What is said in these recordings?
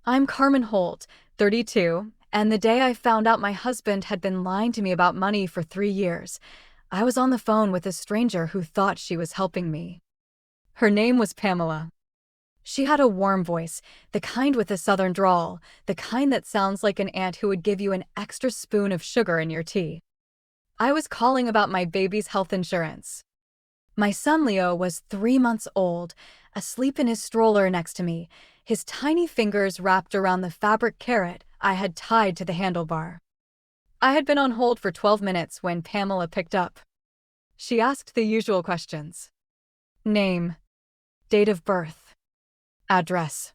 I'm Carmen Holt, 32, and the day I found out my husband had been lying to me about money for 3 years, I was on the phone with a stranger who thought she was helping me. Her name was Pamela. She had a warm voice, the kind with a southern drawl, the kind that sounds like an aunt who would give you an extra spoon of sugar in your tea. I was calling about my baby's health insurance. My son Leo was 3 months old, asleep in his stroller next to me, his tiny fingers wrapped around the fabric carrot I had tied to the handlebar. I had been on hold for 12 minutes when Pamela picked up. She asked the usual questions. Name, date of birth, address.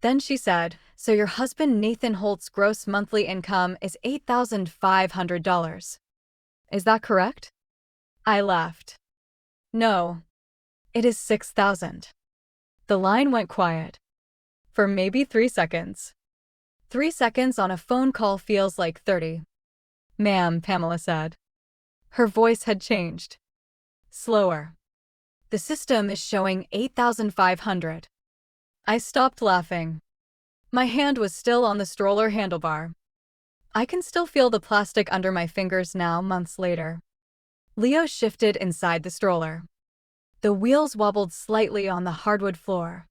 Then she said, "So your husband Nathan Holt's gross monthly income is $8,500. Is that correct?" I laughed. "No, it is 6,000. The line went quiet. For maybe 3 seconds. 3 seconds on a phone call feels like 30. "Ma'am," Pamela said. Her voice had changed. Slower. "The system is showing 8,500. I stopped laughing. My hand was still on the stroller handlebar. I can still feel the plastic under my fingers now, months later. Leo shifted inside the stroller. The wheels wobbled slightly on the hardwood floor.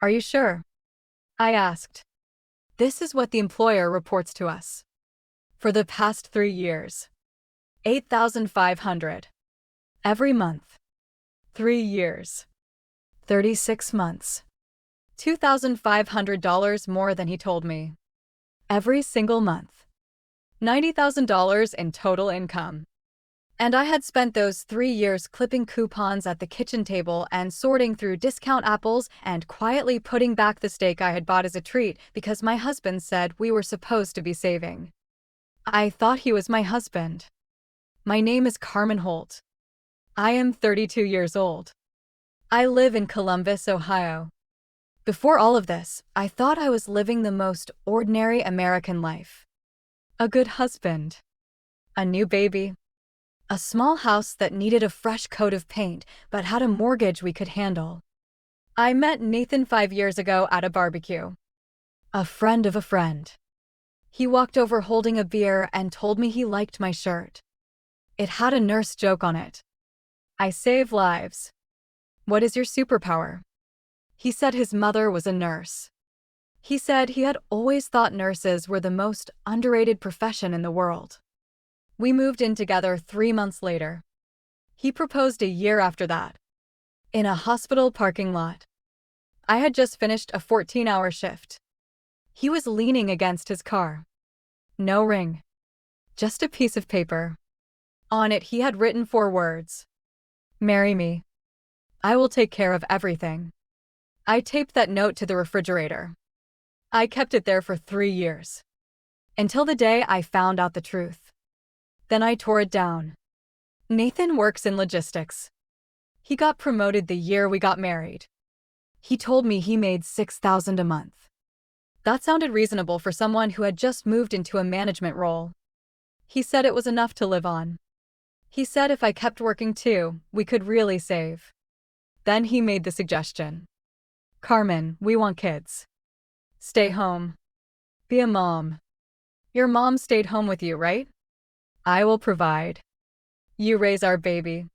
"Are you sure?" I asked. "This is what the employer reports to us. For the past 3 years. 8,500. Every month. 3 years. 36 months. $2,500 more than he told me. Every single month. $90,000 in total income. And I had spent those 3 years clipping coupons at the kitchen table and sorting through discount apples and quietly putting back the steak I had bought as a treat because my husband said we were supposed to be saving. I thought he was my husband. My name is Carmen Holt. I am 32 years old. I live in Columbus, Ohio. Before all of this, I thought I was living the most ordinary American life. A good husband. A new baby. A small house that needed a fresh coat of paint but had a mortgage we could handle. I met Nathan 5 years ago at a barbecue. A friend of a friend. He walked over holding a beer and told me he liked my shirt. It had a nurse joke on it. I save lives. What is your superpower? He said his mother was a nurse. He said he had always thought nurses were the most underrated profession in the world. We moved in together 3 months later. He proposed a year after that. In a hospital parking lot. I had just finished a 14-hour shift. He was leaning against his car. No ring. Just a piece of paper. On it he had written 4 words. Marry me. I will take care of everything. I taped that note to the refrigerator. I kept it there for 3 years. Until the day I found out the truth. Then I tore it down. Nathan works in logistics. He got promoted the year we got married. He told me he made $6,000 a month. That sounded reasonable for someone who had just moved into a management role. He said it was enough to live on. He said if I kept working too, we could really save. Then he made the suggestion. Carmen, we want kids. Stay home. Be a mom. Your mom stayed home with you, right? I will provide. You raise our baby.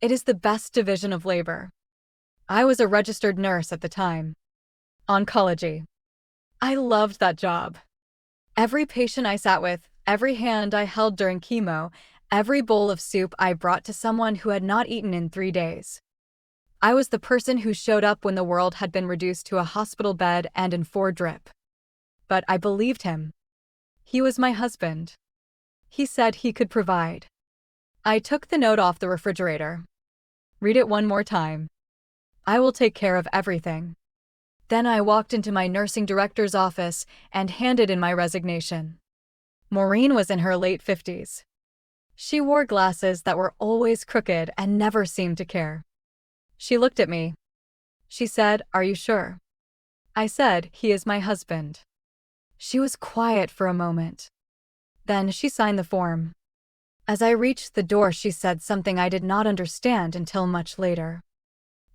It is the best division of labor. I was a registered nurse at the time. Oncology. I loved that job. Every patient I sat with, every hand I held during chemo, every bowl of soup I brought to someone who had not eaten in 3 days. I was the person who showed up when the world had been reduced to a hospital bed and in 4 drip. But I believed him. He was my husband. He said he could provide. I took the note off the refrigerator. Read it one more time. I will take care of everything. Then I walked into my nursing director's office and handed in my resignation. Maureen was in her late 50s. She wore glasses that were always crooked and never seemed to care. She looked at me. She said, "Are you sure?" I said, "He is my husband." She was quiet for a moment. Then she signed the form. As I reached the door, she said something I did not understand until much later.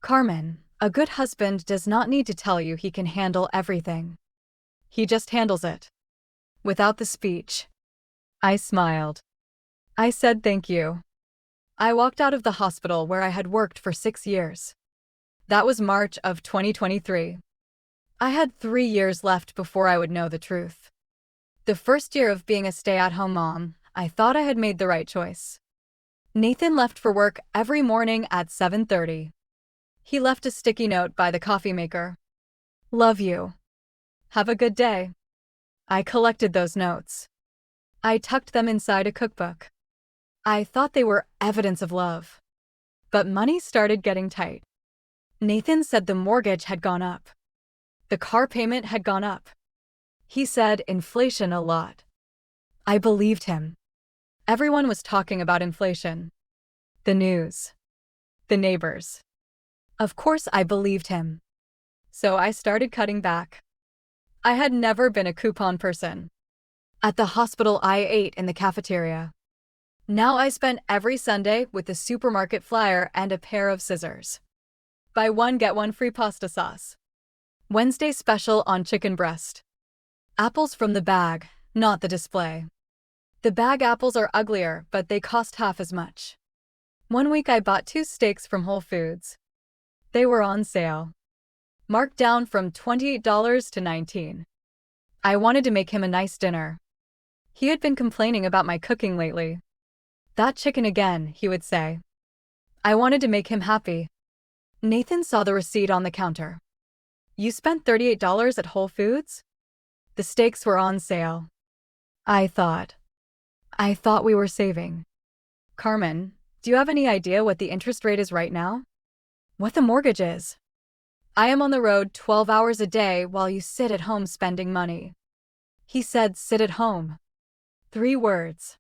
Carmen, a good husband does not need to tell you he can handle everything. He just handles it. Without the speech. I smiled. I said thank you. I walked out of the hospital where I had worked for 6 years. That was March of 2023. I had 3 years left before I would know the truth. The first year of being a stay-at-home mom, I thought I had made the right choice. Nathan left for work every morning at 7:30. He left a sticky note by the coffee maker. Love you. Have a good day. I collected those notes. I tucked them inside a cookbook. I thought they were evidence of love. But money started getting tight. Nathan said the mortgage had gone up. The car payment had gone up. He said inflation a lot. I believed him. Everyone was talking about inflation. The news. The neighbors. Of course I believed him. So I started cutting back. I had never been a coupon person. At the hospital, I ate in the cafeteria. Now I spent every Sunday with a supermarket flyer and a pair of scissors. Buy one, get one free pasta sauce. Wednesday special on chicken breast. Apples from the bag, not the display. The bag apples are uglier, but they cost half as much. One week I bought 2 steaks from Whole Foods. They were on sale. Marked down from $28 to $19. I wanted to make him a nice dinner. He had been complaining about my cooking lately. That chicken again, he would say. I wanted to make him happy. Nathan saw the receipt on the counter. You spent $38 at Whole Foods? The steaks were on sale. I thought we were saving. Carmen, do you have any idea what the interest rate is right now? What the mortgage is? I am on the road 12 hours a day while you sit at home spending money. He said sit at home. 3 words.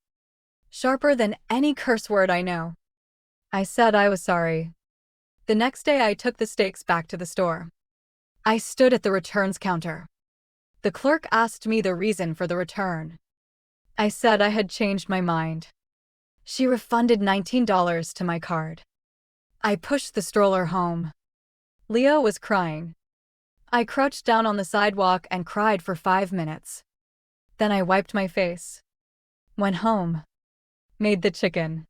Sharper than any curse word I know. I said I was sorry. The next day I took the steaks back to the store. I stood at the returns counter. The clerk asked me the reason for the return. I said I had changed my mind. She refunded $19 to my card. I pushed the stroller home. Leo was crying. I crouched down on the sidewalk and cried for 5 minutes. Then I wiped my face. Went home. Made the chicken.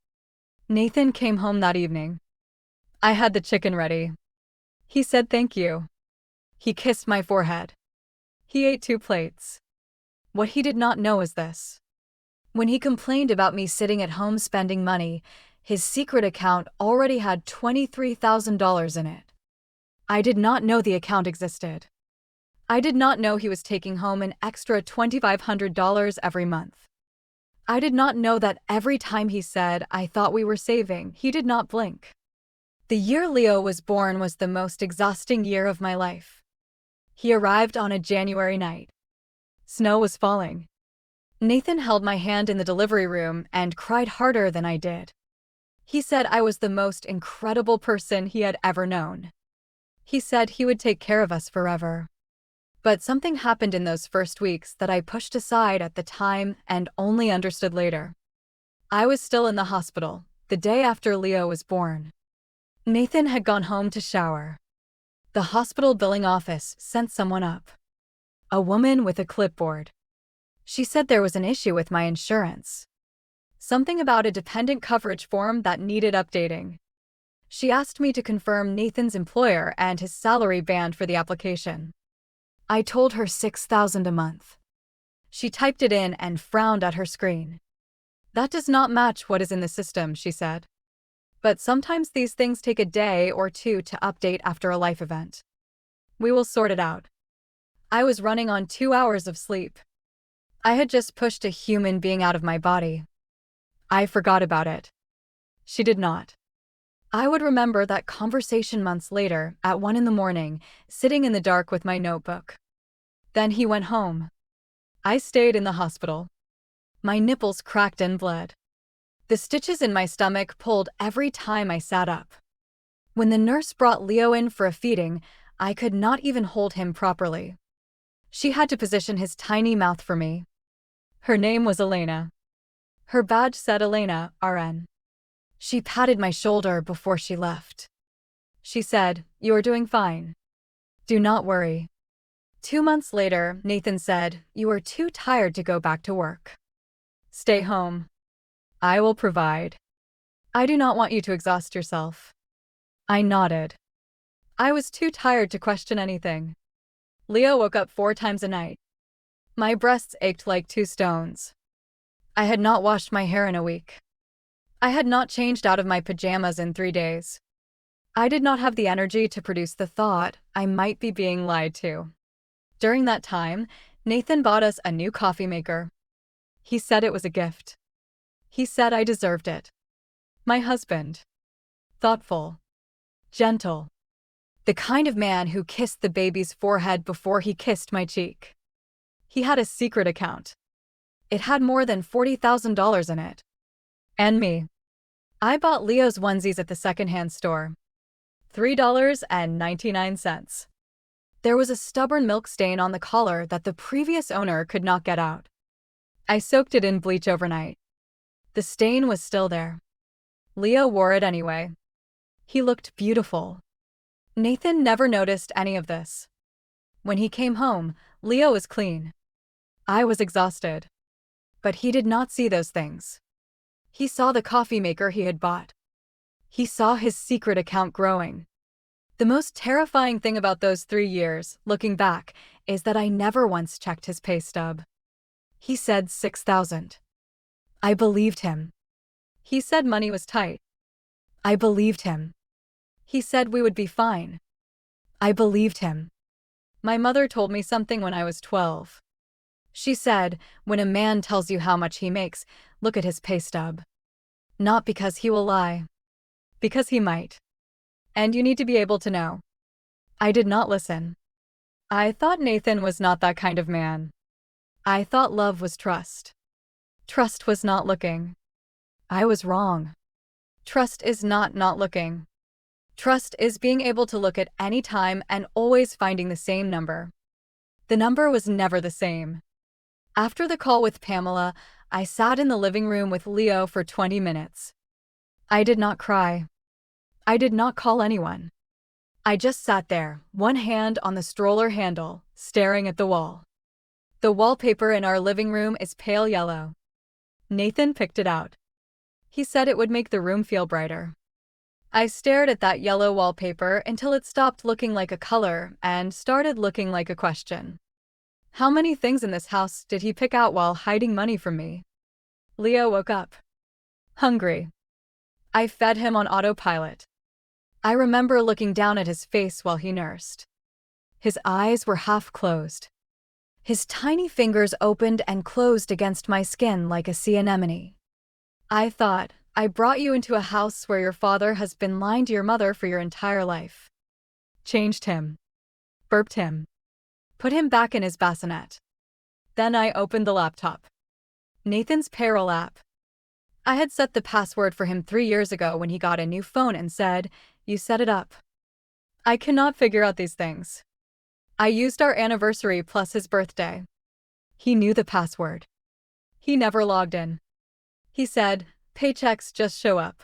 Nathan came home that evening. I had the chicken ready. He said thank you. He kissed my forehead. He ate 2 plates. What he did not know is this. When he complained about me sitting at home spending money, his secret account already had $23,000 in it. I did not know the account existed. I did not know he was taking home an extra $2,500 every month. I did not know that every time he said, I thought we were saving, he did not blink. The year Leo was born was the most exhausting year of my life. He arrived on a January night. Snow was falling. Nathan held my hand in the delivery room and cried harder than I did. He said I was the most incredible person he had ever known. He said he would take care of us forever. But something happened in those first weeks that I pushed aside at the time and only understood later. I was still in the hospital, the day after Leo was born. Nathan had gone home to shower. The hospital billing office sent someone up. A woman with a clipboard. She said there was an issue with my insurance. Something about a dependent coverage form that needed updating. She asked me to confirm Nathan's employer and his salary band for the application. I told her $6,000 a month. She typed it in and frowned at her screen. That does not match what is in the system, she said. But sometimes these things take a day or 2 to update after a life event. We will sort it out. I was running on 2 hours of sleep. I had just pushed a human being out of my body. I forgot about it. She did not. I would remember that conversation months later, at 1 a.m, sitting in the dark with my notebook. Then he went home. I stayed in the hospital. My nipples cracked and bled. The stitches in my stomach pulled every time I sat up. When the nurse brought Leo in for a feeding, I could not even hold him properly. She had to position his tiny mouth for me. Her name was Elena. Her badge said Elena, RN. She patted my shoulder before she left. She said, "You are doing fine. Do not worry. 2 months later, Nathan said, "You are too tired to go back to work. Stay home. I will provide. I do not want you to exhaust yourself." I nodded. I was too tired to question anything. Leo woke up 4 times a night. My breasts ached like 2 stones. I had not washed my hair in a week. I had not changed out of my pajamas in 3 days. I did not have the energy to produce the thought I might be being lied to. During that time, Nathan bought us a new coffee maker. He said it was a gift. He said I deserved it. My husband. Thoughtful. Gentle. The kind of man who kissed the baby's forehead before he kissed my cheek. He had a secret account. It had more than $40,000 in it. And me. I bought Leo's onesies at the secondhand store. $3.99. There was a stubborn milk stain on the collar that the previous owner could not get out. I soaked it in bleach overnight. The stain was still there. Leo wore it anyway. He looked beautiful. Nathan never noticed any of this. When he came home, Leo was clean. I was exhausted. But he did not see those things. He saw the coffee maker he had bought. He saw his secret account growing. The most terrifying thing about those 3 years, looking back, is that I never once checked his pay stub. He said $6,000. I believed him. He said money was tight. I believed him. He said we would be fine. I believed him. My mother told me something when I was 12. She said, when a man tells you how much he makes, look at his pay stub. Not because he will lie. Because he might. And you need to be able to know. I did not listen. I thought Nathan was not that kind of man. I thought love was trust. Trust was not looking. I was wrong. Trust is not looking. Trust is being able to look at any time and always finding the same number. The number was never the same. After the call with Pamela, I sat in the living room with Leo for 20 minutes. I did not cry. I did not call anyone. I just sat there, one hand on the stroller handle, staring at the wall. The wallpaper in our living room is pale yellow. Nathan picked it out. He said it would make the room feel brighter. I stared at that yellow wallpaper until it stopped looking like a color and started looking like a question. How many things in this house did he pick out while hiding money from me? Leo woke up. Hungry. I fed him on autopilot. I remember looking down at his face while he nursed. His eyes were half closed. His tiny fingers opened and closed against my skin like a sea anemone. I thought, I brought you into a house where your father has been lying to your mother for your entire life. Changed him. Burped him. Put him back in his bassinet. Then I opened the laptop. Nathan's payroll app. I had set the password for him 3 years ago when he got a new phone and said, "You set it up." I cannot figure out these things. I used our anniversary plus his birthday. He knew the password. He never logged in. He said, "Paychecks just show up.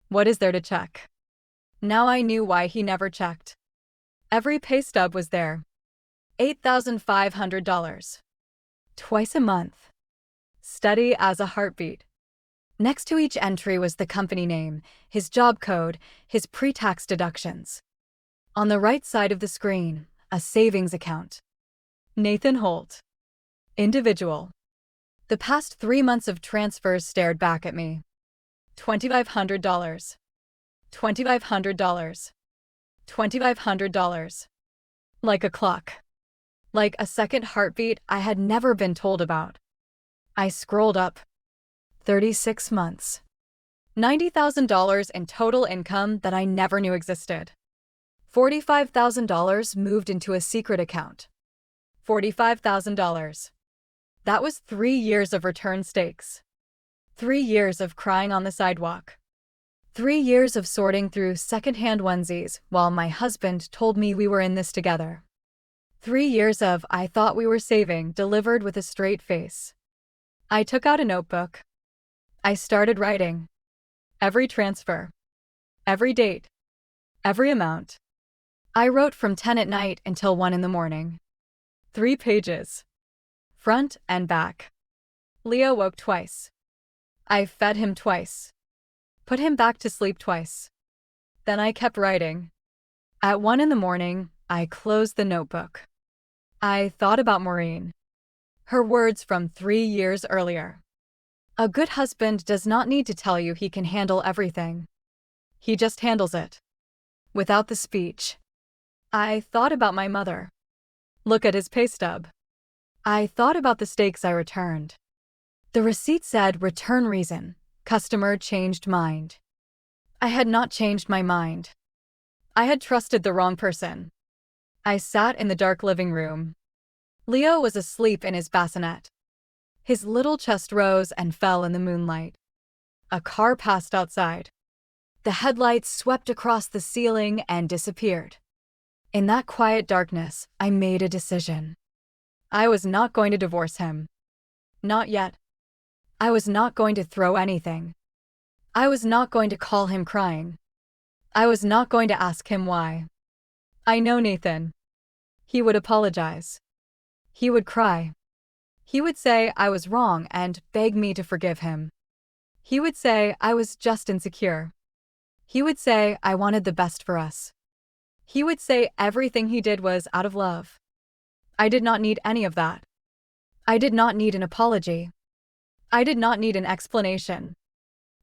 What is there to check?" Now I knew why he never checked. Every pay stub was there. $8,500. Twice a month. Steady as a heartbeat. Next to each entry was the company name, his job code, his pre-tax deductions. On the right side of the screen, a savings account. Nathan Holt. Individual. The past 3 months of transfers stared back at me. $2,500. $2,500. $2,500. Like a clock. Like a second heartbeat I had never been told about. I scrolled up. 36 months. $90,000 in total income that I never knew existed. $45,000 moved into a secret account. $45,000. That was 3 years of return stakes. 3 years of crying on the sidewalk. 3 years of sorting through secondhand onesies while my husband told me we were in this together. 3 years of I thought we were saving delivered with a straight face. I took out a notebook. I started writing. Every transfer. Every date. Every amount. I wrote from 10 at night until 1 in the morning. 3 pages. Front and back. Leo woke twice. I fed him twice. Put him back to sleep twice. Then I kept writing. At 1 in the morning, I closed the notebook. I thought about Maureen. Her words from 3 years earlier. A good husband does not need to tell you he can handle everything. He just handles it. Without the speech. I thought about my mother. Look at his pay stub. I thought about the steaks I returned. The receipt said return reason, customer changed mind. I had not changed my mind. I had trusted the wrong person. I sat in the dark living room. Leo was asleep in his bassinet. His little chest rose and fell in the moonlight. A car passed outside. The headlights swept across the ceiling and disappeared. In that quiet darkness, I made a decision. I was not going to divorce him. Not yet. I was not going to throw anything. I was not going to call him crying. I was not going to ask him why. I know Nathan. He would apologize. He would cry. He would say I was wrong and beg me to forgive him. He would say I was just insecure. He would say I wanted the best for us. He would say everything he did was out of love. I did not need any of that. I did not need an apology. I did not need an explanation.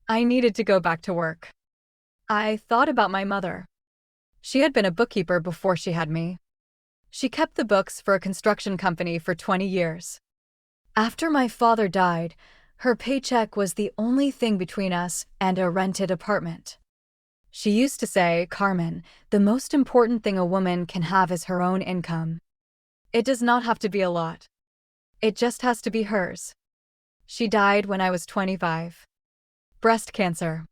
I needed to go back to work. I thought about my mother. She had been a bookkeeper before she had me. She kept the books for a construction company for 20 years. After my father died, her paycheck was the only thing between us and a rented apartment. She used to say, Carmen, the most important thing a woman can have is her own income. It does not have to be a lot. It just has to be hers. She died when I was 25. Breast cancer.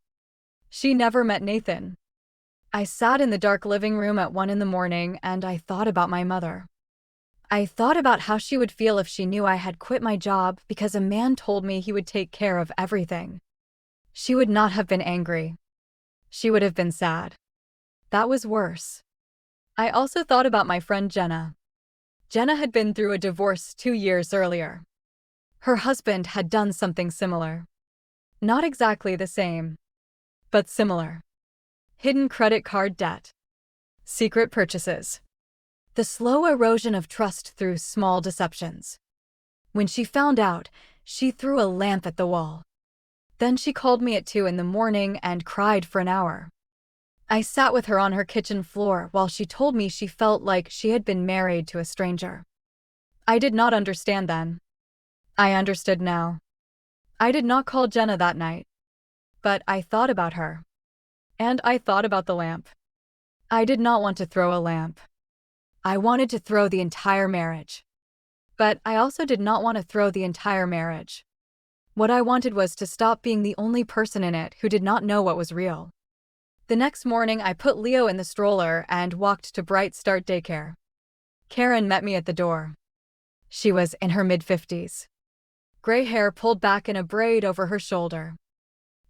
She never met Nathan. I sat in the dark living room at 1 in the morning and I thought about my mother. I thought about how she would feel if she knew I had quit my job because a man told me he would take care of everything. She would not have been angry. She would have been sad. That was worse. I also thought about my friend Jenna. Jenna had been through a divorce 2 years earlier. Her husband had done something similar. Not exactly the same, but similar. Hidden credit card debt. Secret purchases. The slow erosion of trust through small deceptions. When she found out, she threw a lamp at the wall. Then she called me at 2 in the morning and cried for an hour. I sat with her on her kitchen floor while she told me she felt like she had been married to a stranger. I did not understand then. I understood now. I did not call Jenna that night. But I thought about her. And I thought about the lamp. I did not want to throw a lamp. I wanted to throw the entire marriage. But I also did not want to throw the entire marriage. What I wanted was to stop being the only person in it who did not know what was real. The next morning, I put Leo in the stroller and walked to Bright Start Daycare. Karen met me at the door. She was in her mid-50s. Gray hair pulled back in a braid over her shoulder.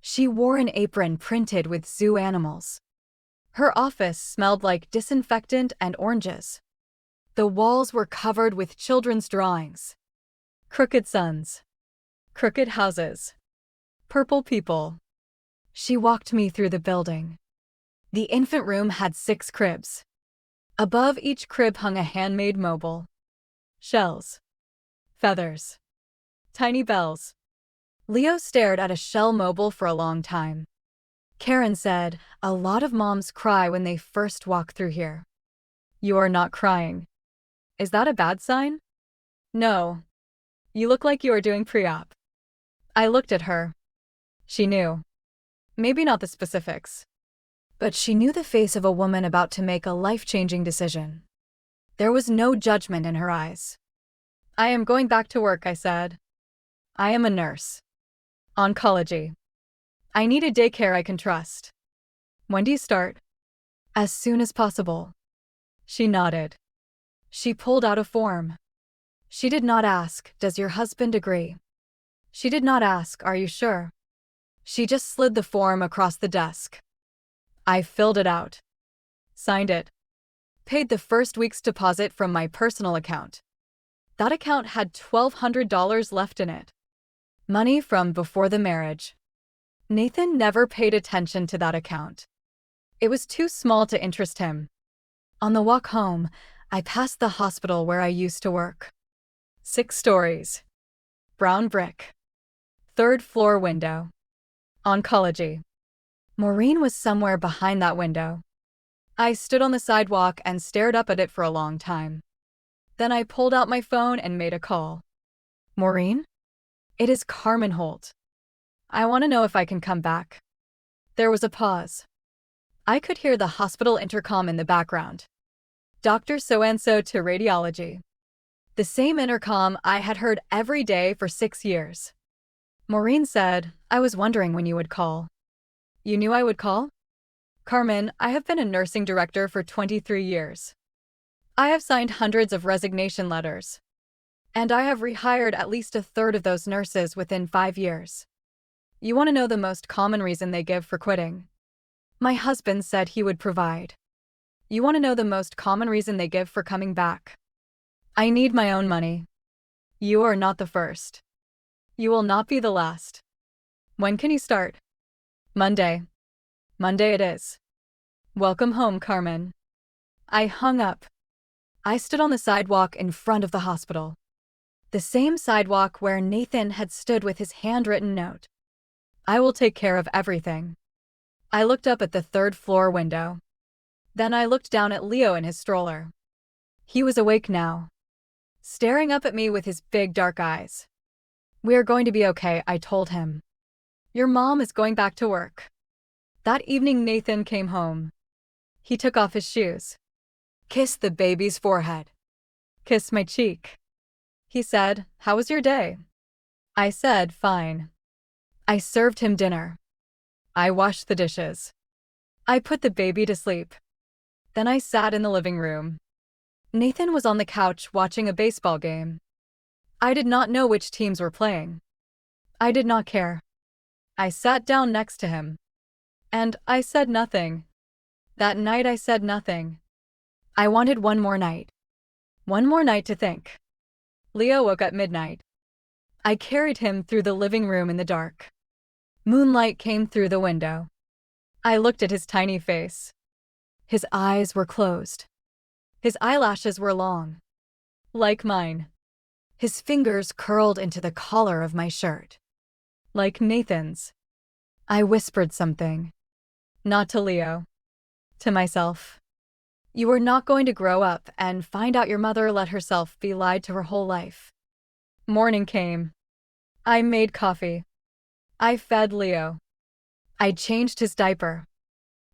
She wore an apron printed with zoo animals. Her office smelled like disinfectant and oranges. The walls were covered with children's drawings. Crooked suns. Crooked houses. Purple people. She walked me through the building. The infant room had 6 cribs. Above each crib hung a handmade mobile. Shells. Feathers. Tiny bells. Leo stared at a shell mobile for a long time. Karen said, a lot of moms cry when they first walk through here. You are not crying. Is that a bad sign? No. You look like you are doing pre-op. I looked at her. She knew. Maybe not the specifics. But she knew the face of a woman about to make a life-changing decision. There was no judgment in her eyes. I am going back to work, I said. I am a nurse. Oncology. I need a daycare I can trust. When do you start? As soon as possible. She nodded. She pulled out a form. She did not ask, does your husband agree? She did not ask, are you sure? She just slid the form across the desk. I filled it out. Signed it. Paid the first week's deposit from my personal account. That account had $1,200 left in it. Money from before the marriage. Nathan never paid attention to that account. It was too small to interest him. On the walk home, I passed the hospital where I used to work. 6 stories. Brown brick. 3rd floor window. Oncology. Maureen was somewhere behind that window. I stood on the sidewalk and stared up at it for a long time. Then I pulled out my phone and made a call. Maureen? It is Carmen Holt. I want to know if I can come back. There was a pause. I could hear the hospital intercom in the background. Dr. So-and-so to radiology. The same intercom I had heard every day for 6 years. Maureen said, I was wondering when you would call. You knew I would call? Carmen, I have been a nursing director for 23 years. I have signed hundreds of resignation letters. And I have rehired at least a third of those nurses within 5 years. You want to know the most common reason they give for quitting? My husband said he would provide. You want to know the most common reason they give for coming back? I need my own money. You are not the first. You will not be the last. When can you start? Monday. Monday it is. Welcome home, Carmen. I hung up. I stood on the sidewalk in front of the hospital. The same sidewalk where Nathan had stood with his handwritten note. I will take care of everything. I looked up at the 3rd floor window. Then I looked down at Leo in his stroller. He was awake now, staring up at me with his big dark eyes. We are going to be okay, I told him. Your mom is going back to work. That evening Nathan came home. He took off his shoes, kissed the baby's forehead, kissed my cheek. He said, How was your day? I said, Fine. I served him dinner. I washed the dishes. I put the baby to sleep. Then I sat in the living room. Nathan was on the couch watching a baseball game. I did not know which teams were playing. I did not care. I sat down next to him. And I said nothing. That night I said nothing. I wanted one more night. One more night to think. Leo woke at midnight. I carried him through the living room in the dark. Moonlight came through the window. I looked at his tiny face. His eyes were closed. His eyelashes were long, like mine. His fingers curled into the collar of my shirt, like Nathan's. I whispered something. Not to Leo. To myself. You are not going to grow up and find out your mother let herself be lied to her whole life. Morning came. I made coffee. I fed Leo. I changed his diaper.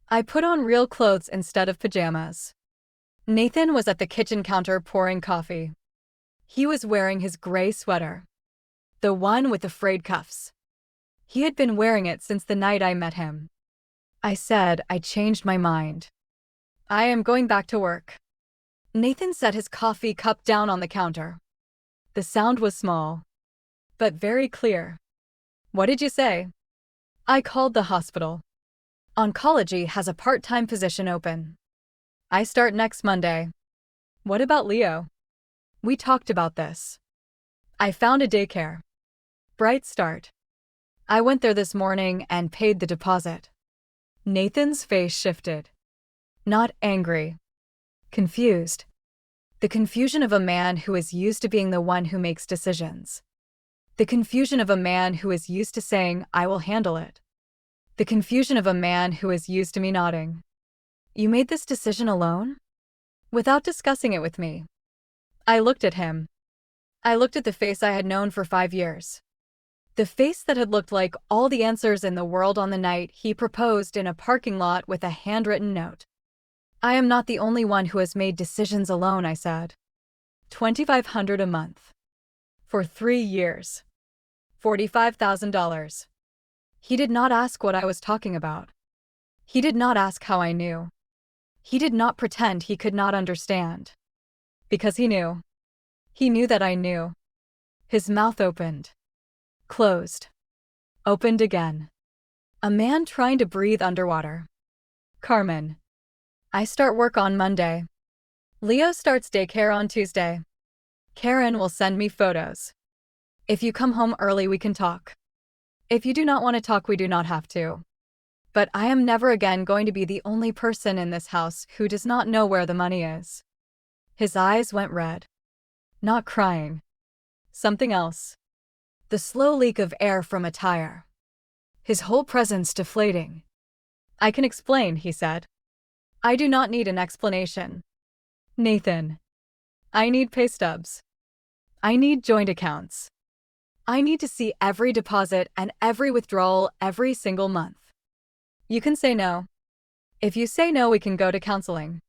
I put on real clothes instead of pajamas. Nathan was at the kitchen counter pouring coffee. He was wearing his gray sweater, the one with the frayed cuffs. He had been wearing it since the night I met him. I said I changed my mind. I am going back to work. Nathan set his coffee cup down on the counter. The sound was small, but very clear. What did you say? I called the hospital. Oncology has a part-time position open. I start next Monday. What about Leo? We talked about this. I found a daycare. Bright start. I went there this morning and paid the deposit. Nathan's face shifted. Not angry. Confused. The confusion of a man who is used to being the one who makes decisions. The confusion of a man who is used to saying, I will handle it. The confusion of a man who is used to me nodding. You made this decision alone? Without discussing it with me. I looked at him. I looked at the face I had known for 5 years. The face that had looked like all the answers in the world on the night he proposed in a parking lot with a handwritten note. I am not the only one who has made decisions alone, I said. $2,500 a month. For 3 years. $45,000. He did not ask what I was talking about. He did not ask how I knew. He did not pretend he could not understand. Because he knew. He knew that I knew. His mouth opened. Closed. Opened again. A man trying to breathe underwater. Carmen. I start work on Monday. Leo starts daycare on Tuesday. Karen will send me photos. If you come home early, we can talk. If you do not want to talk, we do not have to. But I am never again going to be the only person in this house who does not know where the money is." His eyes went red. Not crying. Something else. The slow leak of air from a tire. His whole presence deflating. "I can explain," he said. "I do not need an explanation. Nathan. I need pay stubs. I need joint accounts. I need to see every deposit and every withdrawal every single month. You can say no. If you say no, we can go to counseling.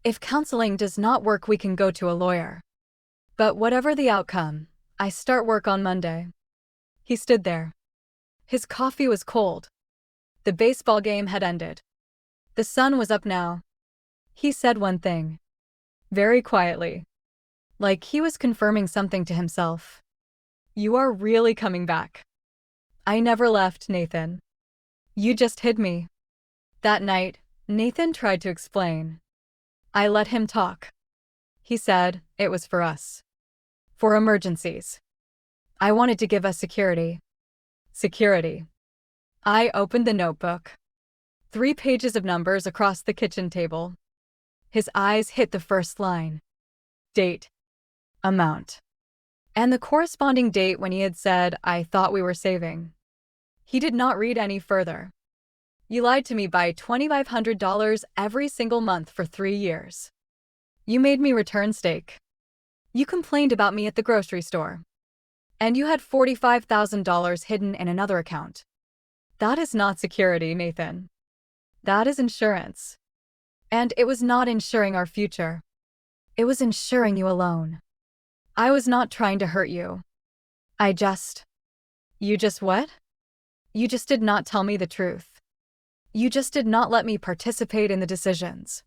If counseling does not work, we can go to a lawyer. But whatever the outcome, I start work on Monday." He stood there. His coffee was cold. The baseball game had ended. The sun was up now. He said one thing. Very quietly. Like he was confirming something to himself. "You are really coming back." "I never left, Nathan. You just hid me." That night, Nathan tried to explain. I let him talk. He said it was for us. For emergencies. I wanted to give us security. Security. I opened the notebook. 3 pages of numbers across the kitchen table. His eyes hit the first line. Date. Amount. And the corresponding date when he had said, "I thought we were saving." He did not read any further. "You lied to me by $2,500 every single month for 3 years. You made me return steak. You complained about me at the grocery store. And you had $45,000 hidden in another account. That is not security, Nathan. That is insurance. And it was not insuring our future. It was insuring you alone. I was not trying to hurt you. You just what? You just did not tell me the truth. You just did not let me participate in the decisions.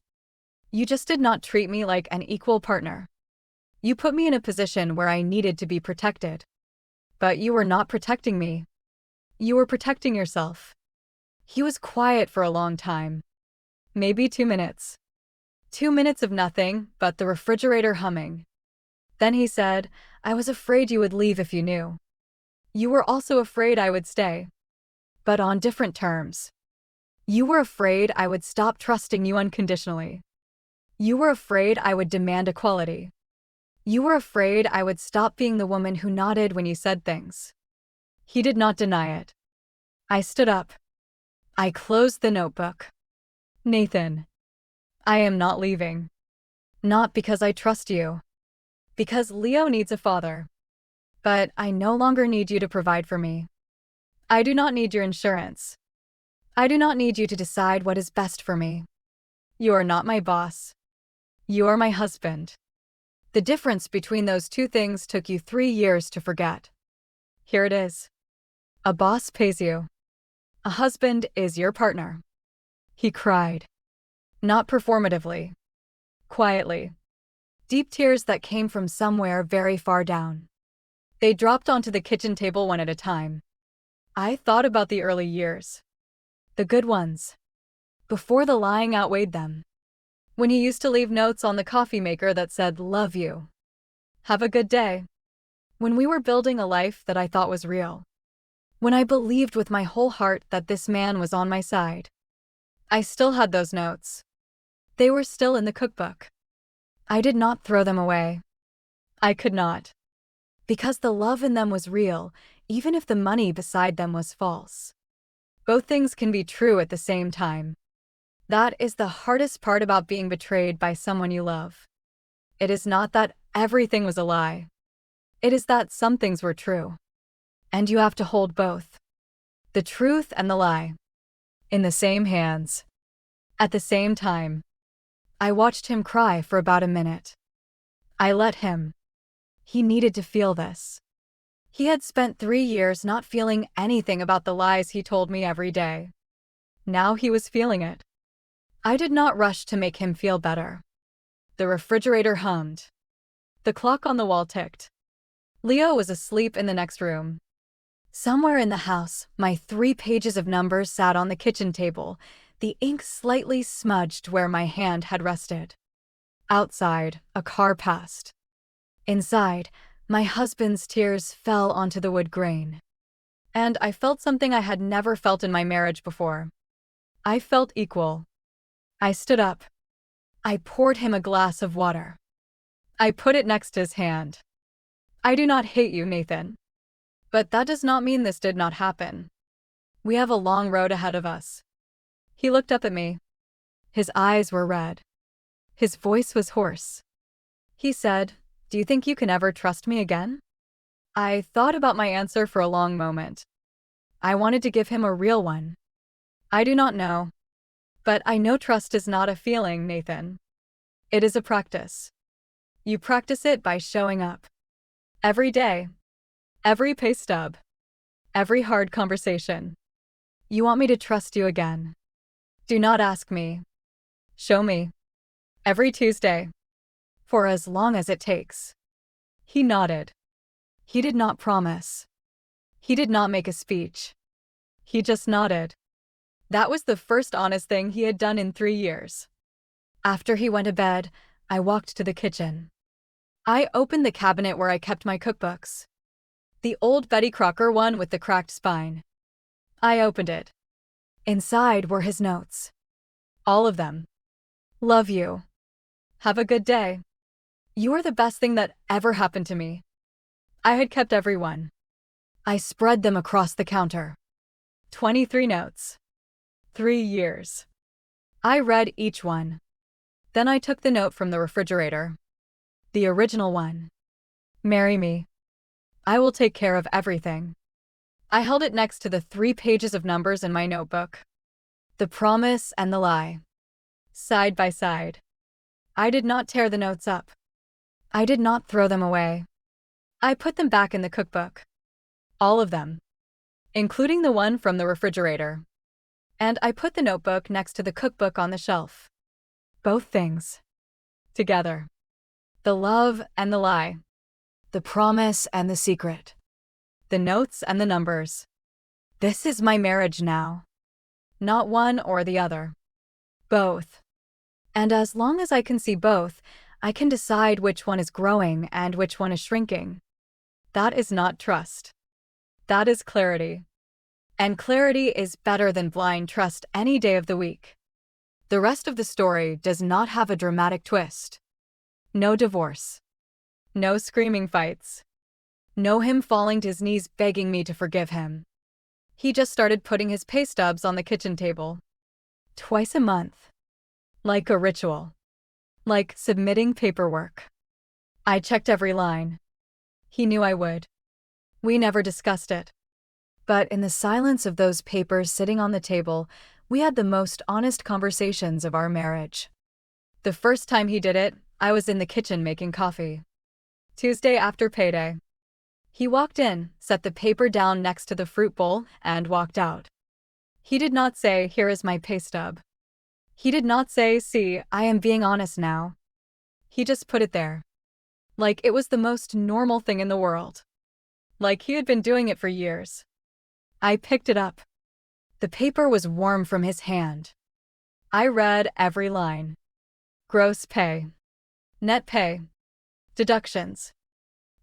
You just did not treat me like an equal partner. You put me in a position where I needed to be protected. But you were not protecting me. You were protecting yourself." He was quiet for a long time. Maybe 2 minutes. 2 minutes of nothing but the refrigerator humming. Then he said, "I was afraid you would leave if you knew. You were also afraid I would stay. But on different terms. You were afraid I would stop trusting you unconditionally. You were afraid I would demand equality. You were afraid I would stop being the woman who nodded when you said things." He did not deny it. I stood up. I closed the notebook. "Nathan, I am not leaving. Not because I trust you. Because Leo needs a father. But I no longer need you to provide for me. I do not need your insurance. I do not need you to decide what is best for me. You are not my boss. You are my husband. The difference between those two things took you 3 years to forget. Here it is. A boss pays you. A husband is your partner." He cried. Not performatively. Quietly. Deep tears that came from somewhere very far down. They dropped onto the kitchen table one at a time. I thought about the early years. The good ones. Before the lying outweighed them. When he used to leave notes on the coffee maker that said, "Love you. Have a good day." When we were building a life that I thought was real. When I believed with my whole heart that this man was on my side. I still had those notes. They were still in the cookbook. I did not throw them away. I could not. Because the love in them was real, even if the money beside them was false. Both things can be true at the same time. That is the hardest part about being betrayed by someone you love. It is not that everything was a lie. It is that some things were true. And you have to hold both. The truth and the lie. In the same hands. At the same time. I watched him cry for about a minute. I let him. He needed to feel this. He had spent 3 years not feeling anything about the lies he told me every day. Now he was feeling it. I did not rush to make him feel better. The refrigerator hummed. The clock on the wall ticked. Leo was asleep in the next room. Somewhere in the house, my 3 pages of numbers sat on the kitchen table, the ink slightly smudged where my hand had rested. Outside, a car passed. Inside, my husband's tears fell onto the wood grain. And I felt something I had never felt in my marriage before. I felt equal. I stood up. I poured him a glass of water. I put it next to his hand. I do not hate you, Nathan. But that does not mean this did not happen. We have a long road ahead of us. He looked up at me. His eyes were red. His voice was hoarse. He said, "Do you think you can ever trust me again?" I thought about my answer for a long moment. I wanted to give him a real one. I do not know. But I know trust is not a feeling, Nathan. It is a practice. You practice it by showing up. Every day. Every pay stub. Every hard conversation. You want me to trust you again. Do not ask me. Show me. Every Tuesday. For as long as it takes. He nodded. He did not promise. He did not make a speech. He just nodded. That was the first honest thing he had done in 3 years. After he went to bed, I walked to the kitchen. I opened the cabinet where I kept my cookbooks. The old Betty Crocker one with the cracked spine. I opened it. Inside were his notes. All of them. Love you. Have a good day. You are the best thing that ever happened to me. I had kept every one. I spread them across the counter. 23 notes. 3 years. I read each one. Then I took the note from the refrigerator. The original one. Marry me. I will take care of everything. I held it next to the 3 pages of numbers in my notebook. The promise and the lie. Side by side. I did not tear the notes up. I did not throw them away. I put them back in the cookbook. All of them. Including the one from the refrigerator. And I put the notebook next to the cookbook on the shelf. Both things. Together. The love and the lie. The promise and the secret. The notes and the numbers. This is my marriage now. Not one or the other. Both. And as long as I can see both, I can decide which one is growing and which one is shrinking. That is not trust. That is clarity. And clarity is better than blind trust any day of the week. The rest of the story does not have a dramatic twist. No divorce. No screaming fights. No him falling to his knees begging me to forgive him. He just started putting his pay stubs on the kitchen table. Twice a month. Like a ritual. Like submitting paperwork. I checked every line. He knew I would. We never discussed it. But in the silence of those papers sitting on the table, we had the most honest conversations of our marriage. The first time he did it, I was in the kitchen making coffee. Tuesday after payday. He walked in, set the paper down next to the fruit bowl, and walked out. He did not say, "Here is my pay stub." He did not say, "See, I am being honest now." He just put it there. Like it was the most normal thing in the world. Like he had been doing it for years. I picked it up. The paper was warm from his hand. I read every line. Gross pay. Net pay. Deductions.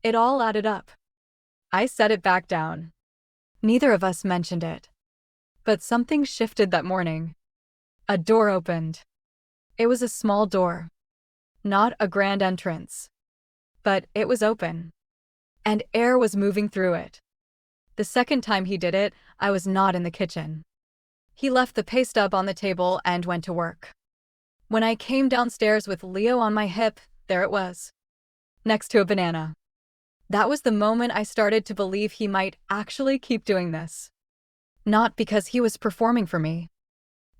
It all added up. I set it back down. Neither of us mentioned it. But something shifted that morning. A door opened. It was a small door. Not a grand entrance. But it was open. And air was moving through it. The second time he did it, I was not in the kitchen. He left the pay stub on the table and went to work. When I came downstairs with Leo on my hip, there it was. Next to a banana. That was the moment I started to believe he might actually keep doing this. Not because he was performing for me.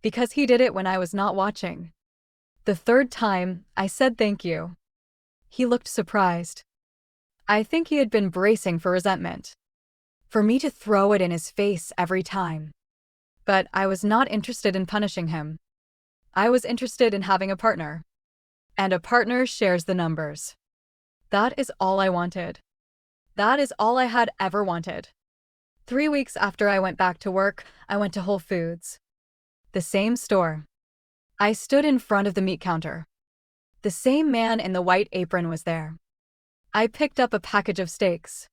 Because he did it when I was not watching. The third time, I said thank you. He looked surprised. I think he had been bracing for resentment. For me to throw it in his face every time. But I was not interested in punishing him. I was interested in having a partner. And a partner shares the numbers. That is all I wanted. That is all I had ever wanted. 3 weeks after I went back to work, I went to Whole Foods. The same store. I stood in front of the meat counter. The same man in the white apron was there. I picked up a package of steaks.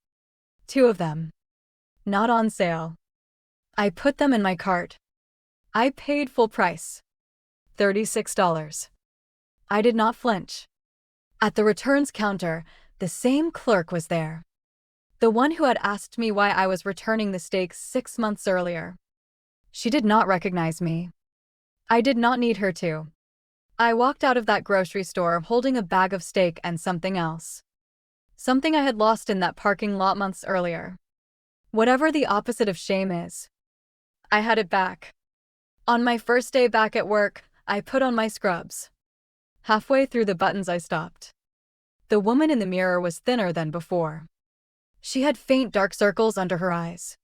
2 of them. Not on sale. I put them in my cart. I paid full price. $36. I did not flinch. At the returns counter, the same clerk was there. The one who had asked me why I was returning the steaks 6 months earlier. She did not recognize me. I did not need her to. I walked out of that grocery store holding a bag of steak and something else. Something I had lost in that parking lot months earlier. Whatever the opposite of shame is. I had it back. On my first day back at work, I put on my scrubs. Halfway through the buttons I stopped. The woman in the mirror was thinner than before. She had faint dark circles under her eyes.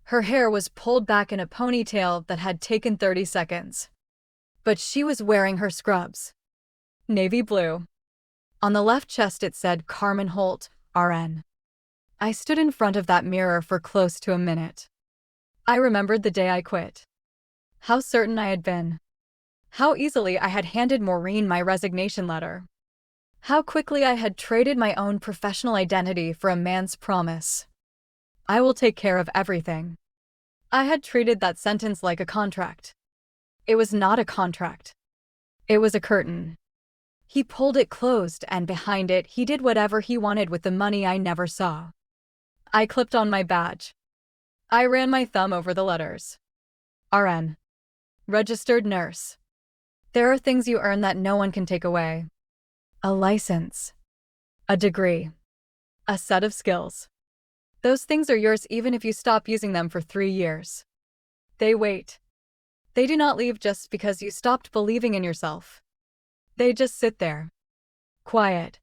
Her hair was pulled back in a ponytail that had taken 30 seconds. But she was wearing her scrubs. Navy blue. On the left chest it said Carmen Holt, RN. I stood in front of that mirror for close to a minute. I remembered the day I quit. How certain I had been. How easily I had handed Maureen my resignation letter. How quickly I had traded my own professional identity for a man's promise. I will take care of everything. I had treated that sentence like a contract. It was not a contract. It was a curtain. He pulled it closed, and behind it he did whatever he wanted with the money I never saw. I clipped on my badge. I ran my thumb over the letters. RN. Registered nurse. There are things you earn that no one can take away. A license. A degree. A set of skills. Those things are yours even if you stop using them for 3 years. They wait. They do not leave just because you stopped believing in yourself. They just sit there. Quiet.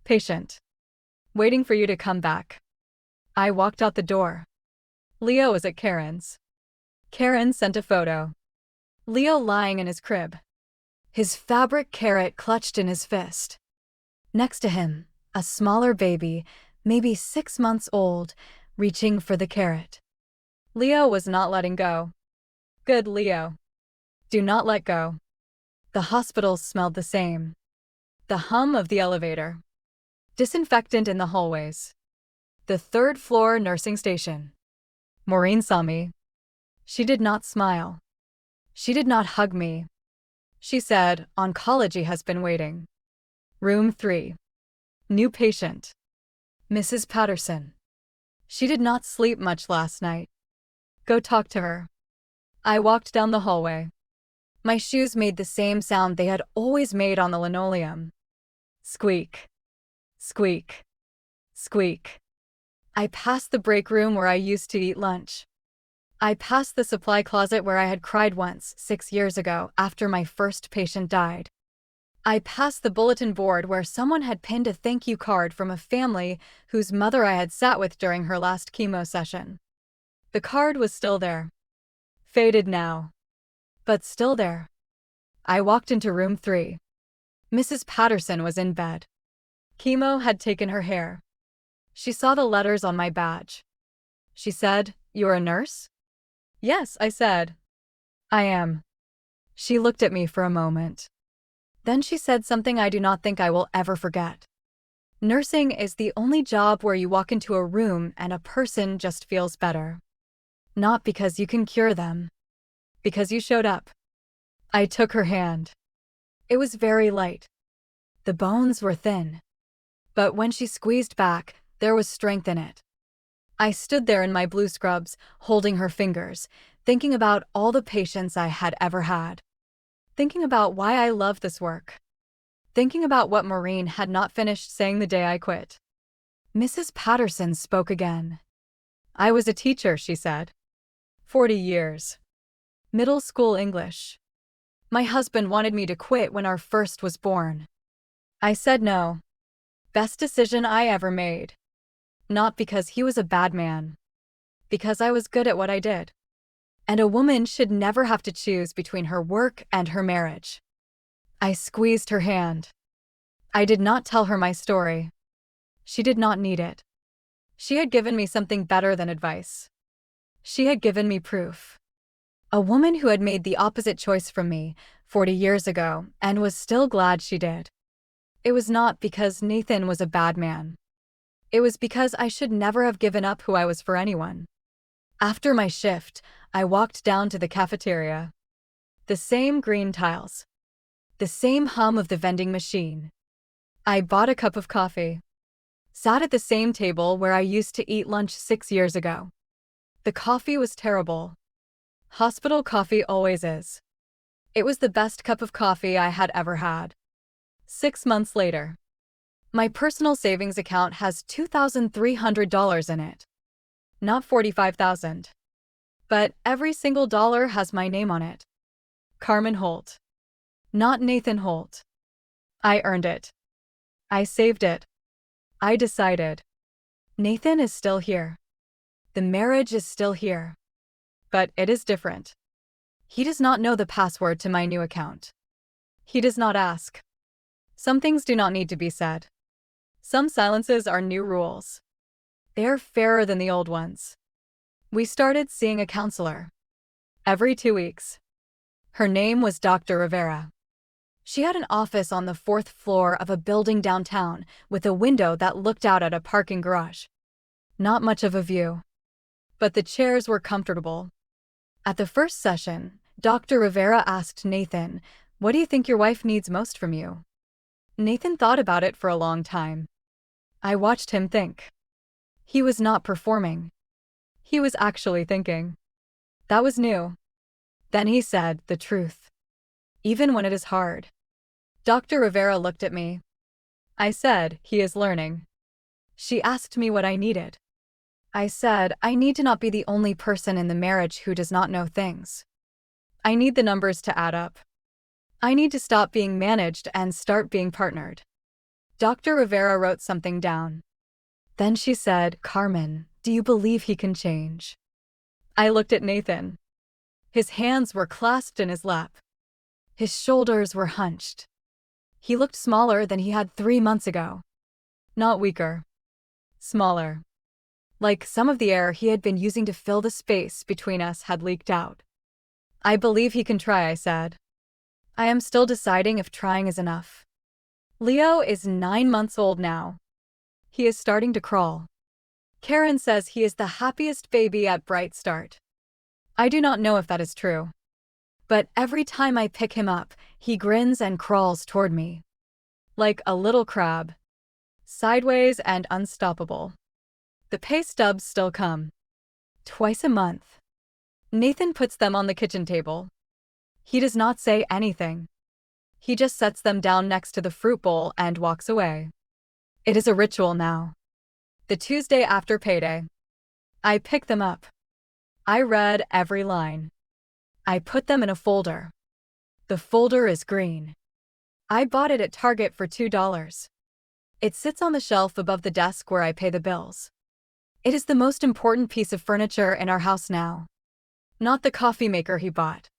Patient. Waiting for you to come back. I walked out the door. Leo was at Karen's. Karen sent a photo. Leo lying in his crib. His fabric carrot clutched in his fist. Next to him, a smaller baby, maybe 6 months old, reaching for the carrot. Leo was not letting go. Good Leo. Do not let go. The hospital smelled the same. The hum of the elevator. Disinfectant in the hallways. The 3rd floor nursing station. Maureen saw me. She did not smile. She did not hug me. She said, "Oncology has been waiting. Room 3. New patient. Mrs. Patterson. She did not sleep much last night. Go talk to her." I walked down the hallway. My shoes made the same sound they had always made on the linoleum. Squeak. Squeak. Squeak. I passed the break room where I used to eat lunch. I passed the supply closet where I had cried once, 6 years ago, after my first patient died. I passed the bulletin board where someone had pinned a thank you card from a family whose mother I had sat with during her last chemo session. The card was still there. Faded now. But still there. I walked into room 3. Mrs. Patterson was in bed. Chemo had taken her hair. She saw the letters on my badge. She said, "You're a nurse?" "Yes," I said. "I am." She looked at me for a moment. Then she said something I do not think I will ever forget. Nursing is the only job where you walk into a room and a person just feels better. Not because you can cure them. Because you showed up. I took her hand. It was very light. The bones were thin. But when she squeezed back, there was strength in it. I stood there in my blue scrubs, holding her fingers, thinking about all the patients I had ever had. Thinking about why I loved this work. Thinking about what Maureen had not finished saying the day I quit. Mrs. Patterson spoke again. "I was a teacher," she said. 40 years. Middle school English. My husband wanted me to quit when our first was born. I said no. Best decision I ever made. Not because he was a bad man. Because I was good at what I did. And a woman should never have to choose between her work and her marriage. I squeezed her hand. I did not tell her my story. She did not need it. She had given me something better than advice. She had given me proof. A woman who had made the opposite choice from me 40 years ago and was still glad she did. It was not because Nathan was a bad man. It was because I should never have given up who I was for anyone. After my shift, I walked down to the cafeteria. The same green tiles. The same hum of the vending machine. I bought a cup of coffee. Sat at the same table where I used to eat lunch 6 years ago. The coffee was terrible. Hospital coffee always is. It was the best cup of coffee I had ever had. 6 months later. My personal savings account has $2,300 in it. Not $45,000. But every single dollar has my name on it. Carmen Holt. Not Nathan Holt. I earned it. I saved it. I decided. Nathan is still here. The marriage is still here. But it is different. He does not know the password to my new account. He does not ask. Some things do not need to be said. Some silences are new rules. They are fairer than the old ones. We started seeing a counselor. Every 2 weeks. Her name was Dr. Rivera. She had an office on the 4th floor of a building downtown with a window that looked out at a parking garage. Not much of a view. But the chairs were comfortable. At the first session, Dr. Rivera asked Nathan, "What do you think your wife needs most from you?" Nathan thought about it for a long time. I watched him think. He was not performing. He was actually thinking. That was new. Then he said the truth. Even when it is hard. Dr. Rivera looked at me. I said, "He is learning." She asked me what I needed. I said, "I need to not be the only person in the marriage who does not know things. I need the numbers to add up. I need to stop being managed and start being partnered." Dr. Rivera wrote something down. Then she said, "Carmen, do you believe he can change?" I looked at Nathan. His hands were clasped in his lap. His shoulders were hunched. He looked smaller than he had 3 months ago. Not weaker. Smaller. Like some of the air he had been using to fill the space between us had leaked out. "I believe he can try," I said. "I am still deciding if trying is enough." Leo is 9 months old now. He is starting to crawl. Karen says he is the happiest baby at Bright Start. I do not know if that is true. But every time I pick him up, he grins and crawls toward me. Like a little crab. Sideways and unstoppable. The pay stubs still come. Twice a month. Nathan puts them on the kitchen table. He does not say anything. He just sets them down next to the fruit bowl and walks away. It is a ritual now. The Tuesday after payday. I pick them up. I read every line. I put them in a folder. The folder is green. I bought it at Target for $2. It sits on the shelf above the desk where I pay the bills. It is the most important piece of furniture in our house now. Not the coffee maker he bought.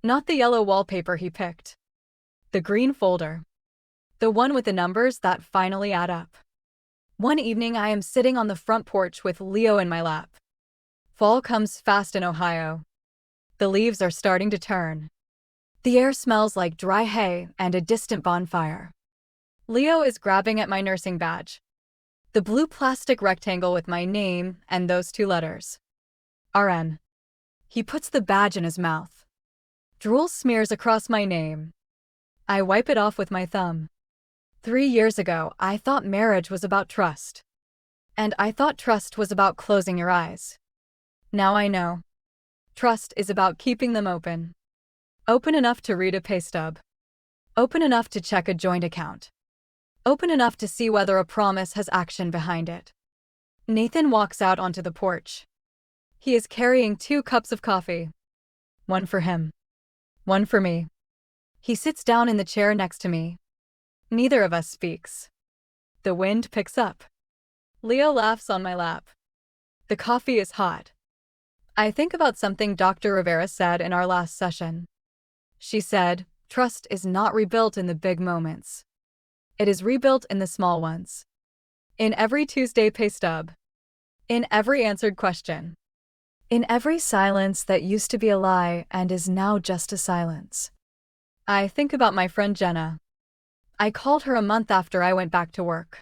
Not the yellow wallpaper he picked. The green folder. The one with the numbers that finally add up. One evening I am sitting on the front porch with Leo in my lap. Fall comes fast in Ohio. The leaves are starting to turn. The air smells like dry hay and a distant bonfire. Leo is grabbing at my nursing badge. The blue plastic rectangle with my name and those 2 letters. RN. He puts the badge in his mouth. Drool smears across my name. I wipe it off with my thumb. 3 years ago, I thought marriage was about trust. And I thought trust was about closing your eyes. Now I know. Trust is about keeping them open. Open enough to read a pay stub. Open enough to check a joint account. Open enough to see whether a promise has action behind it. Nathan walks out onto the porch. He is carrying 2 cups of coffee. One for him. One for me. He sits down in the chair next to me. Neither of us speaks. The wind picks up. Leo laughs on my lap. The coffee is hot. I think about something Dr. Rivera said in our last session. She said, "Trust is not rebuilt in the big moments. It is rebuilt in the small ones. In every Tuesday pay stub. In every answered question. In every silence that used to be a lie and is now just a silence." I think about my friend Jenna. I called her a month after I went back to work.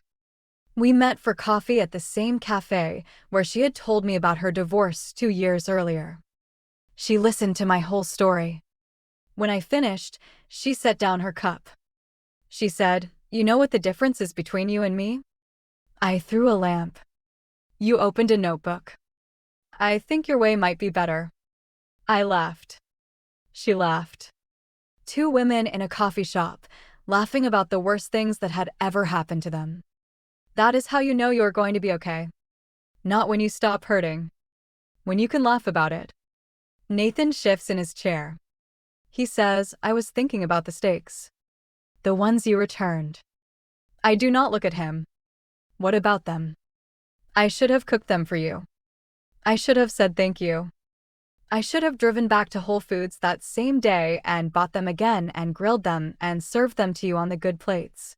We met for coffee at the same cafe where she had told me about her divorce 2 years earlier. She listened to my whole story. When I finished, she set down her cup. She said, "You know what the difference is between you and me?" I threw a lamp. "You opened a notebook. I think your way might be better." I laughed. She laughed. Two women in a coffee shop, laughing about the worst things that had ever happened to them. That is how you know you're going to be okay. Not when you stop hurting. When you can laugh about it. Nathan shifts in his chair. He says, "I was thinking about the steaks. The ones you returned." I do not look at him. "What about them?" "I should have cooked them for you. I should have said thank you. I should have driven back to Whole Foods that same day and bought them again and grilled them and served them to you on the good plates.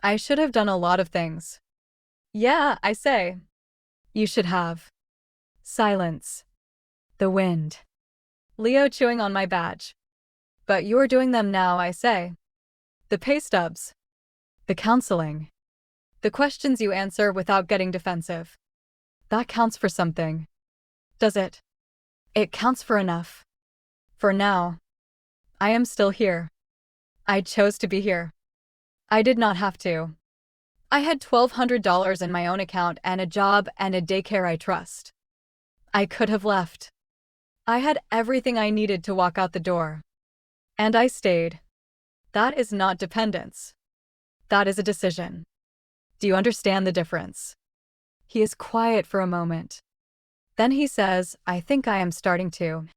I should have done a lot of things." "Yeah, I say." "You should have." Silence. The wind. Leo chewing on my badge. "But you're doing them now," I say. "The pay stubs. The counseling. The questions you answer without getting defensive. That counts for something. Does it?" "It counts for enough. For now. I am still here. I chose to be here. I did not have to. I had $1,200 in my own account and a job and a daycare I trust. I could have left. I had everything I needed to walk out the door. And I stayed. That is not dependence. That is a decision. Do you understand the difference?" He is quiet for a moment. Then he says, "I think I am starting to."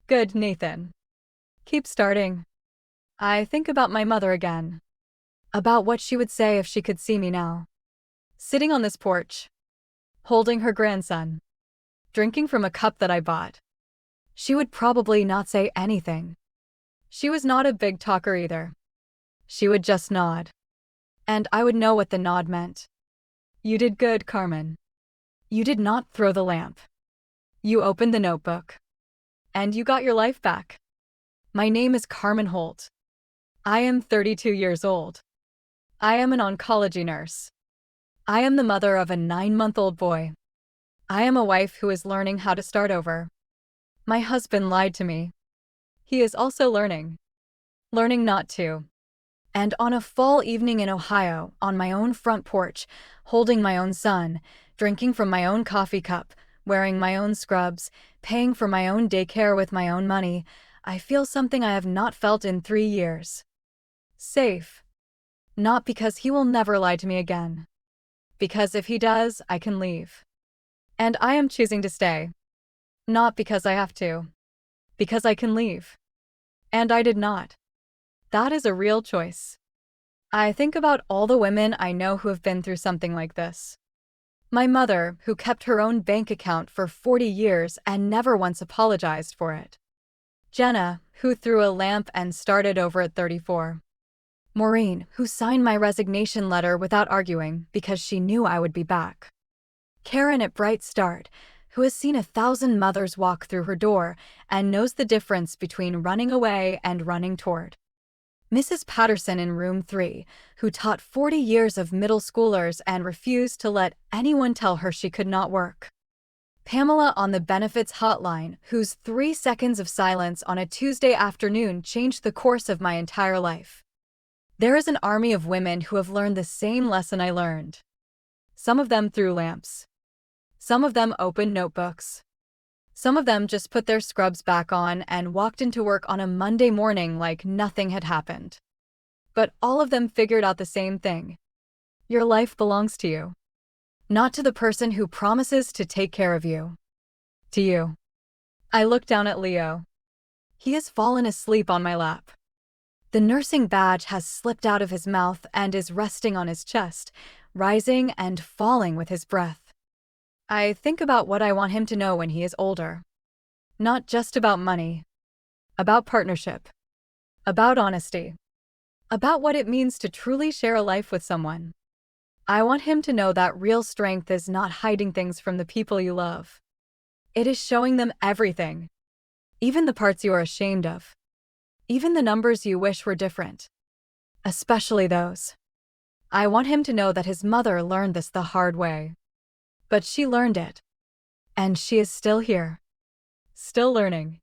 "Good, Nathan. Keep starting." I think about my mother again. About what she would say if she could see me now. Sitting on this porch. Holding her grandson. Drinking from a cup that I bought. She would probably not say anything. She was not a big talker either. She would just nod. And I would know what the nod meant. "You did good, Carmen. You did not throw the lamp. You opened the notebook. And you got your life back. My name is Carmen Holt. I am 32 years old. I am an oncology nurse. I am the mother of a 9-month-old boy. I am a wife who is learning how to start over. My husband lied to me. He is also learning. Learning not to." And on a fall evening in Ohio, on my own front porch, holding my own son, drinking from my own coffee cup, wearing my own scrubs, paying for my own daycare with my own money, I feel something I have not felt in 3 years. Safe. Not because he will never lie to me again. Because if he does, I can leave. And I am choosing to stay. Not because I have to. Because I can leave. And I did not. That is a real choice. I think about all the women I know who have been through something like this. My mother, who kept her own bank account for 40 years and never once apologized for it. Jenna, who threw a lamp and started over at 34. Maureen, who signed my resignation letter without arguing because she knew I would be back. Karen at Bright Start, who has seen 1,000 mothers walk through her door and knows the difference between running away and running toward. Mrs. Patterson in room 3, who taught 40 years of middle schoolers and refused to let anyone tell her she could not work. Pamela on the benefits hotline, whose 3 seconds of silence on a Tuesday afternoon changed the course of my entire life. There is an army of women who have learned the same lesson I learned. Some of them threw lamps. Some of them opened notebooks. Some of them just put their scrubs back on and walked into work on a Monday morning like nothing had happened. But all of them figured out the same thing. Your life belongs to you. Not to the person who promises to take care of you. To you. I look down at Leo. He has fallen asleep on my lap. The nursing badge has slipped out of his mouth and is resting on his chest, rising and falling with his breath. I think about what I want him to know when he is older. Not just about money. About partnership. About honesty. About what it means to truly share a life with someone. I want him to know that real strength is not hiding things from the people you love. It is showing them everything. Even the parts you are ashamed of. Even the numbers you wish were different. especially those. I want him to know that his mother learned this the hard way. But she learned it. And she is still here. Still learning.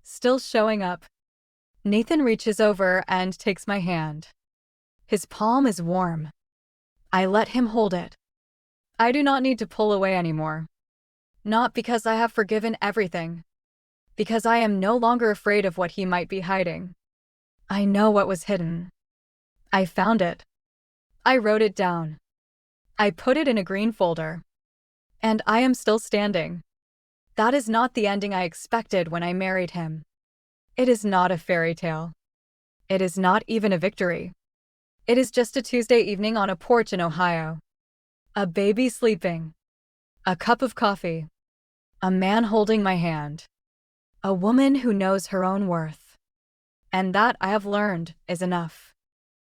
Still showing up. Nathan reaches over and takes my hand. His palm is warm. I let him hold it. I do not need to pull away anymore. Not because I have forgiven everything. Because I am no longer afraid of what he might be hiding. I know what was hidden. I found it. I wrote it down. I put it in a green folder. And I am still standing. That is not the ending I expected when I married him. It is not a fairy tale. It is not even a victory. It is just a Tuesday evening on a porch in Ohio. A baby sleeping. A cup of coffee. A man holding my hand. A woman who knows her own worth. And that, I have learned, is enough.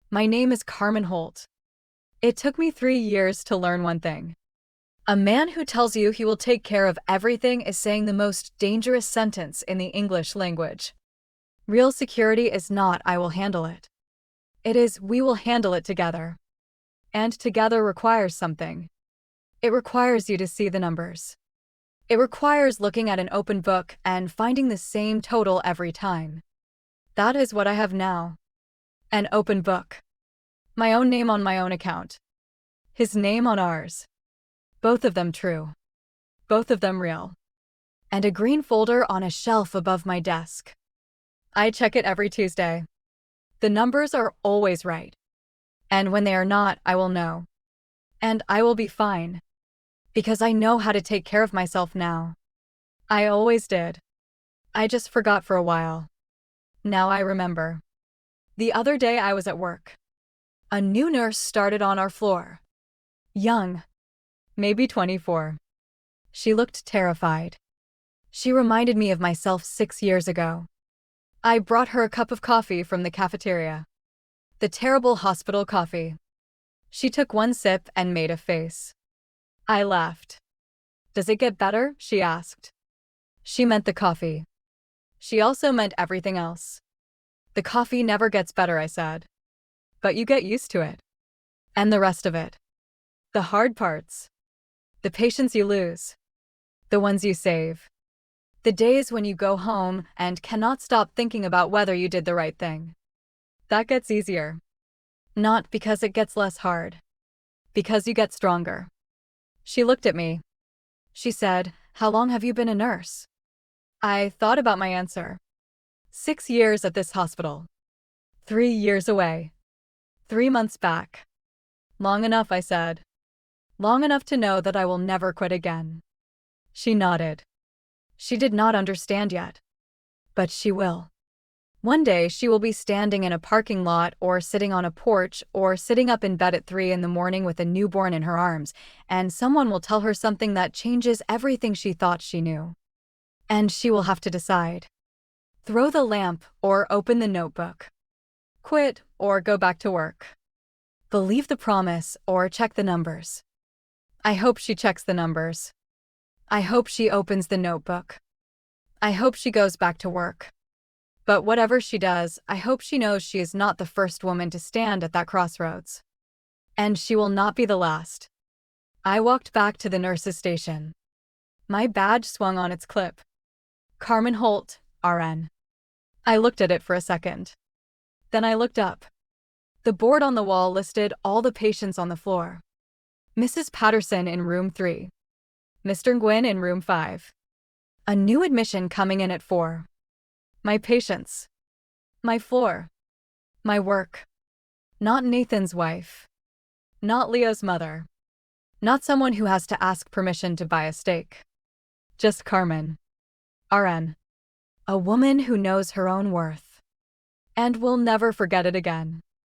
My name is Carmen Holt. It took me 3 years to learn one thing. A man who tells you he will take care of everything is saying the most dangerous sentence in the English language. Real security is not "I will handle it." It is "we will handle it together." And together requires something. It requires you to see the numbers. It requires looking at an open book and finding the same total every time. That is what I have now. An open book. My own name on my own account. His name on ours. Both of them true. Both of them real. And a green folder on a shelf above my desk. I check it every Tuesday. The numbers are always right. And when they are not, I will know. And I will be fine. Because I know how to take care of myself now. I always did. I just forgot for a while. Now I remember. The other day I was at work. A new nurse started on our floor. Young. Maybe 24. She looked terrified. She reminded me of myself 6 years ago. I brought her a cup of coffee from the cafeteria. The terrible hospital coffee. She took one sip and made a face. I laughed. "Does it get better?" she asked. She meant the coffee. She also meant everything else. "The coffee never gets better," I said. "But you get used to it. And the rest of it. The hard parts. The patients you lose. The ones you save. The days when you go home and cannot stop thinking about whether you did the right thing. That gets easier. Not because it gets less hard. Because you get stronger." She looked at me. She said, "How long have you been a nurse?" I thought about my answer. 6 years at this hospital. 3 years away. 3 months back. Long enough, I said. Long enough to know that I will never quit again. She nodded. She did not understand yet. But she will. One day she will be standing in a parking lot or sitting on a porch or sitting up in bed at 3 in the morning with a newborn in her arms, and someone will tell her something that changes everything she thought she knew. And she will have to decide. Throw the lamp or open the notebook. Quit or go back to work. Believe the promise or check the numbers. I hope she checks the numbers. I hope she opens the notebook. I hope she goes back to work. But whatever she does, I hope she knows she is not the first woman to stand at that crossroads. And she will not be the last. I walked back to the nurse's station. My badge swung on its clip. Carmen Holt, RN. I looked at it for a second. Then I looked up. The board on the wall listed all the patients on the floor. Mrs. Patterson in room 3. Mr. Nguyen in room 5. A new admission coming in at 4. My patients. My floor. My work. Not Nathan's wife. Not Leo's mother. Not someone who has to ask permission to buy a steak. Just Carmen. RN. A woman who knows her own worth. And will never forget it again.